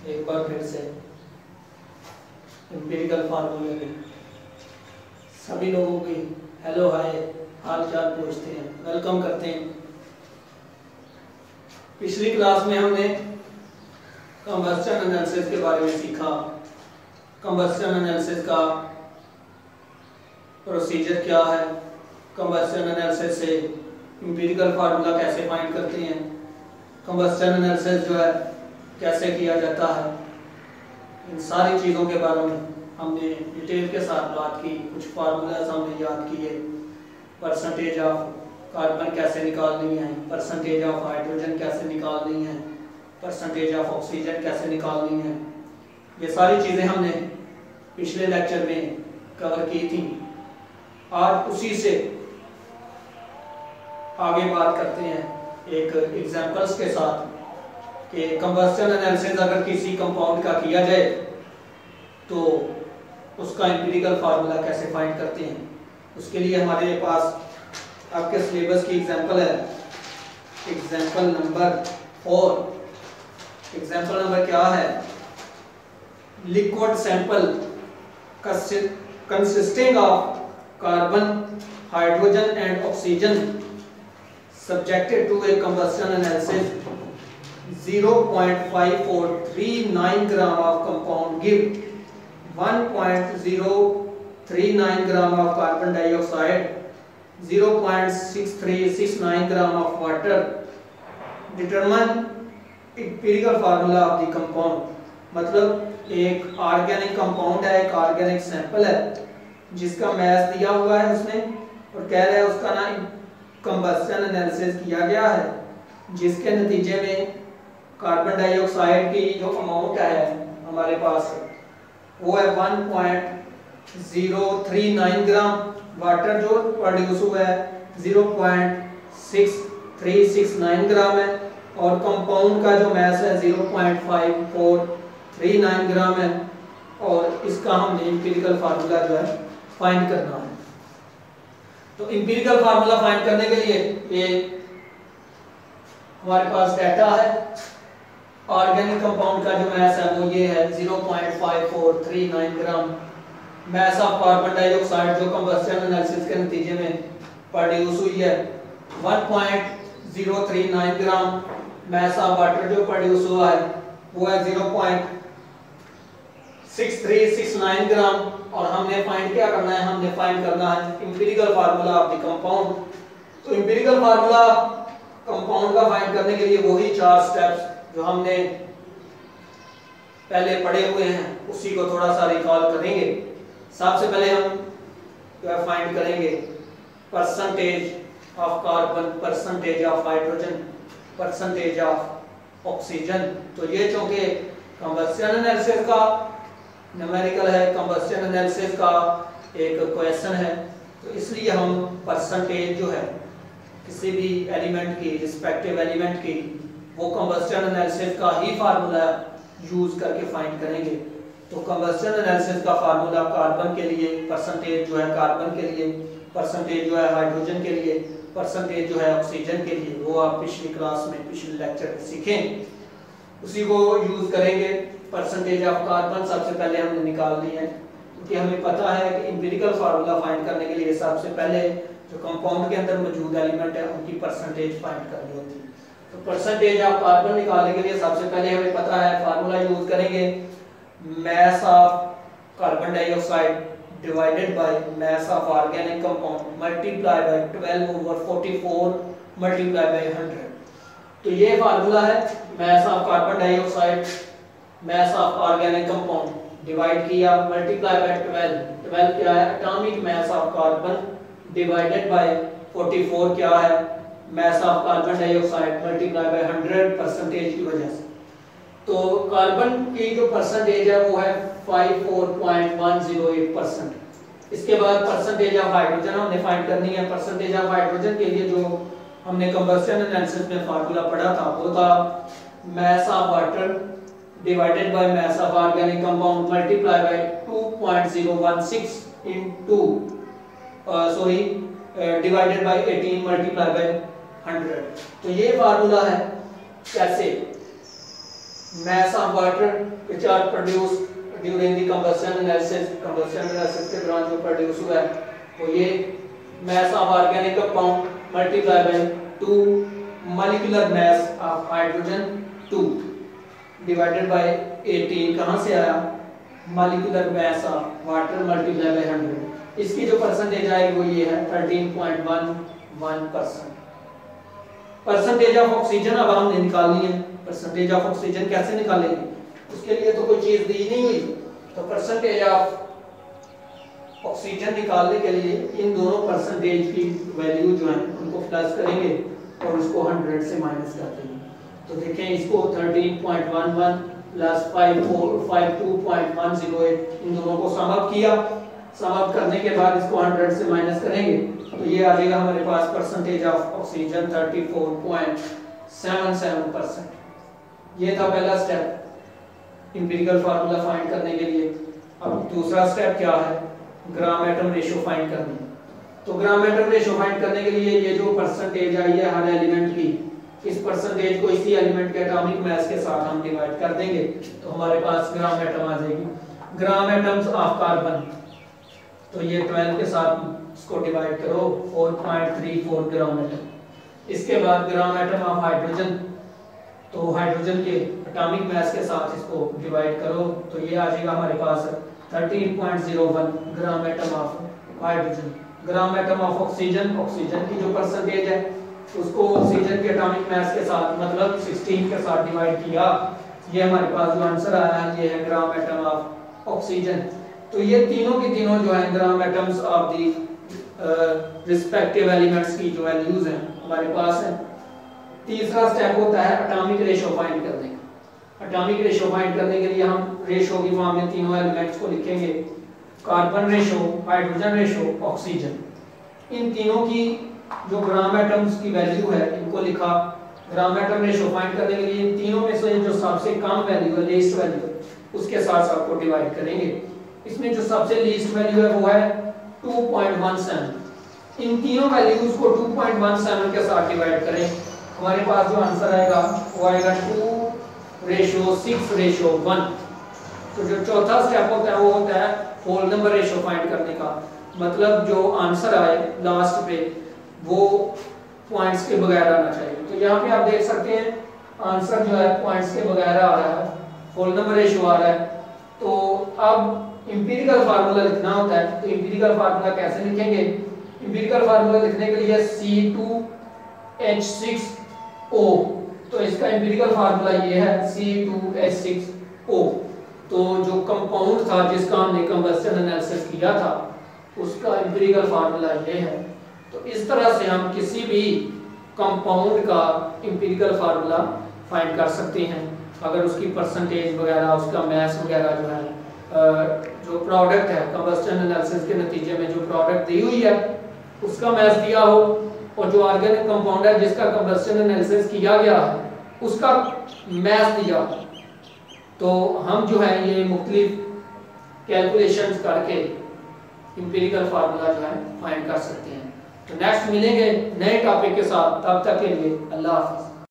एक बार फिर से एम्पिरिकल फार्मूले में सभी लोगों की हेलो हाय हाल चाल पूछते हैं, वेलकम करते हैं। पिछली क्लास में हमने कंबस्शन एनालिसिस के बारे में सीखा। कंबस्शन एनालिसिस का प्रोसीजर क्या है, कंबस्शन एनालिसिस से एम्पिरिकल फार्मूला कैसे फाइंड करते हैं, कंबस्शन एनालिसिस जो है कैसे किया जाता है, इन सारी चीज़ों के बारे में हमने डिटेल के साथ बात की। कुछ फार्मूलाज हमने याद किए, परसेंटेज ऑफ कार्बन कैसे निकालनी है, परसेंटेज ऑफ हाइड्रोजन कैसे निकालनी है, परसेंटेज ऑफ ऑक्सीजन कैसे निकालनी है। ये सारी चीज़ें हमने पिछले लेक्चर में कवर की थी। आज उसी से आगे बात करते हैं एक एग्जांपल्स के साथ कि कंबस्शन एनालिसिस अगर किसी कंपाउंड का किया जाए तो उसका एम्पिरिकल फार्मूला कैसे फाइंड करते हैं। उसके लिए हमारे पास आपके सिलेबस की एग्जांपल है, एग्जांपल नंबर 4। एग्जांपल नंबर क्या है? Liquid sample consisting of carbon, hydrogen and oxygen subjected to a combustion analysis, 0.5439 gram of compound give 1.039 gram of carbon dioxide, 0.6369 gram of water. Determine empirical formula of the compound. मतलब एक organic compound है, एक organic sample है जिसका mess दिया हुआ है उसने, और कह रहा है उसका ना कंबस्शन एनालिसिस किया गया है, जिसके नतीजे में कार्बन डाइऑक्साइड की जो अमाउंट है हमारे पास वो है 1.039 ग्राम, वाटर जो प्रोड्यूस हुआ है 0.6369 ग्राम है, और कंपाउंड का जो मैस है 0.5439 ग्राम है। और इसका हमने एम्पिरिकल फार्मूला जो है फाइंड करना है। तो एम्पिरिकल फार्मूला फाइंड करने के लिए ये हमारे पास डाटा है। ऑर्गेनिक कंपाउंड का जो मैस है वो ये है 0.5439 ग्राम। मैस ऑफ कार्बन डाइऑक्साइड जो कंबस्शन एनालिसिस के नतीजे में प्रोड्यूस हुई है 1.039 ग्राम। मैस ऑफ वाटर जो प्रोड्यूस हुआ है वो है 0.6369 ग्राम। और हमने फाइंड क्या करना है? हमने फाइंड करना है empirical formula of the compound. तो एम्पिरिकल फार्मूला कंपाउंड का फाइंड करने के लिए वही 4 स्टेप्स जो हमने पहले पढ़े हुए हैं उसी को थोड़ा सा रिकॉल करेंगे। सबसे पहले हम जो है फाइंड करेंगे percentage of carbon, percentage of hydrogen, percentage of oxygen. तो ये चूंकि कंबस्शन एनालिसिस का न्यूमेरिकल है, कंबस्शन एनालिसिस का एक क्वेश्चन है, तो इसलिए हम परसेंटेज जो है किसी भी एलिमेंट की, रिस्पेक्टिव एलिमेंट की, वो कंबस्शन एनालिसिस का ही फार्मूला यूज करके फाइंड करेंगे। तो कंबस्शन एनालिसिस का फार्मूला कार्बन के लिए परसेंटेज जो है कार्बन के लिए, परसेंटेज जो है हाइड्रोजन के लिए, परसेंटेज जो है ऑक्सीजन के लिए, वो आप पिछली क्लास में, पिछले लेक्चर में सीखें, उसी को यूज करेंगे। परसेंटेज ऑफ कार्बन सबसे पहले हमने निकालनी है, क्योंकि हमें पता है कि एम्पिरिकल फार्मूला फाइंड करने के लिए सबसे पहले जो कंपाउंड के अंदर मौजूद एलिमेंट है उनकी परसेंटेज फाइंड करनी होती है। तो परसेंटेज ऑफ कार्बन निकालने के लिए सबसे पहले हमें पता है फार्मूला यूज करेंगे mass of carbon dioxide divided by mass of organic compound multiply by 12/44 multiply by 100। तो ये फार्मूला है mass of carbon dioxide, mass of organic compound divide किया मल्टीप्लाई बाय 12 क्या है? Atomic mass of carbon divided by 44 क्या है? Mass of carbon dioxide multiply by 100 percentage की वजह से। तो कार्बन की जो परसेंटेज है वो है 54.108%। इसके बाद परसेंटेज ऑफ हाइड्रोजन हमने फाइंड करनी है। परसेंटेज ऑफ हाइड्रोजन के लिए जो हमने कंबस्शन एनालिसिस में फार्मूला पढ़ा था वो था mass of water divided by mass of organic compound multiply by 2.016 into divided by 18 multiply by 100। तो ये फार्मूला है कैसे mass of water which are produced during the combustion analysis के दौरान जो प्रोड्यूस हुआ है वो ये mass of organic compound multiply by 2 molecular mass of hydrogen 2 divided by 18 कहाँ से आया molecular mass of water multiply by 100। इसकी जो परसेंटेज आएगी वो ये है 13.11%। परसेंटेज ऑफ ऑक्सीजन अब हमने निकालनी है। परसेंटेज ऑफ ऑक्सीजन कैसे निकालेंगे, उसके लिए तो कोई चीज दी नहीं हुई, तो परसेंटेज ऑफ ऑक्सीजन निकालने के लिए इन दोनों परसेंटेज की वैल्यू जो है उनको प्लस करेंगे और उसको 100 से माइनस कर देंगे। तो देखें इसको 13.11 प्लस 52.108 इन दोनों को सम अप किया। सम अप करने के बाद इसको 100 से माइनस करेंगे तो ये आ जाएगा हमारे पास परसेंटेज ऑफ ऑक्सीजन 34.77%। ये था पहला स्टेप इंपीरिकल फार्मूला फाइंड करने के लिए। अब दूसरा स्टेप क्या है, ग्राम एटम रेशियो फाइंड करनी। तो ग्राम एटम रेशियो फाइंड करने के लिए ये जो परसेंटेज आई है हर एलिमेंट की, इस परसेंटेज को इसी एलिमेंट के एटॉमिक मास के साथ हम डिवाइड कर देंगे तो हमारे पास ग्राम एटम आ जाएगी। ग्राम एटम्स ऑफ कार्बन, तो ये 12 के साथ इसको डिवाइड करो 4.34 ग्राम एटम। इसके बाद ग्राम एटम ऑफ हाइड्रोजन, तो हाइड्रोजन के एटॉमिक मास के साथ इसको डिवाइड करो तो ये आ जाएगा हमारे पास 13.01 gram atom of hydrogen. Gram atom of oxygen, oxygen की जो परसेंटेज है उसको ऑक्सीजन के एटॉमिक मास के साथ मतलब 16 के साथ डिवाइड किया, ये हमारे पास जो आंसर आया है ये है ग्राम एटम ऑफ ऑक्सीजन। तो ये तीनों की तीनों जो है gram atoms of the respective elements की जो वैल्यूज हैं हमारे पास है। तीसरा स्टेप होता है एटॉमिक रेशियो फाइंड करने का। एटॉमिक रेशियो फाइंड करने के लिए हम रेशियो की फॉर्म में तीनों एलिमेंट्स को लिखेंगे, carbon ratio, hydrogen ratio, oxygen. इन तीनों की जो ग्राम एटम्स की वैल्यू है इनको लिखा। ग्राम एटम रेशियो फाइंड करने के लिए इन तीनों में से जो सबसे कम वैल्यू है, लीस्ट वैल्यू, उसके साथ सबको डिवाइड करेंगे। इसमें जो सबसे लीस्ट वैल्यू है वो है 2.17। इन तीनों वैल्यूज को 2.17 के साथ डिवाइड करें, हमारे पास जो आंसर आएगा वो आएगा 2:6:1। तो जो चौथा स्टेप होता है वो होता है होल नंबर रेशियो फाइंड करने का। मतलब जो आंसर आए लास्ट पे वो पॉइंट्स के बगैर आना चाहिए। तो यहाँ पे आप देख सकते हैं आंसर जो है पॉइंट्स के बगैर आ रहा है, होल नंबर रेशियो आ रहा है। तो अब इंपीरिकल फार्मूला लिखना होता है, तो इंपीरिकल फार्मूला कैसे लिखेंगे? इंपीरिकल फार्मूला लिखने के लिए C2H6O, तो इसका इंपीरिकल फार्मूला ये है C2H6O। तो जो कंपाउंड था जिसका हमने कंबस्शन एनालिसिस किया था उसका इंपीरिकल फार्मूला ये है। तो इस तरह से हम किसी भी कंपाउंड का इंपीरिकल फार्मूला फाइंड कर सकते हैं। अगर उसकी परसेंटेज वगैरह, उसका मास वगैरह जो है, जो प्रोडक्ट है कंबस्शन एनालिसिस के नतीजे में जो प्रोडक्ट दी हुई है उसका मास दिया हो, और जो ऑर्गेनिक कंपाउंड है जिसका कंबस्शन एनालिसिस किया गया है उसका मास दिया हो, तो हम जो है ये मुख्तलिफ कैलकुलेशंस करके इंपीरिकल फार्मूला जो है फाइंड कर सकते हैं। तो नेक्स्ट मिलेंगे नए टॉपिक के साथ, तब तक के लिए अल्लाह हाफ़िज़।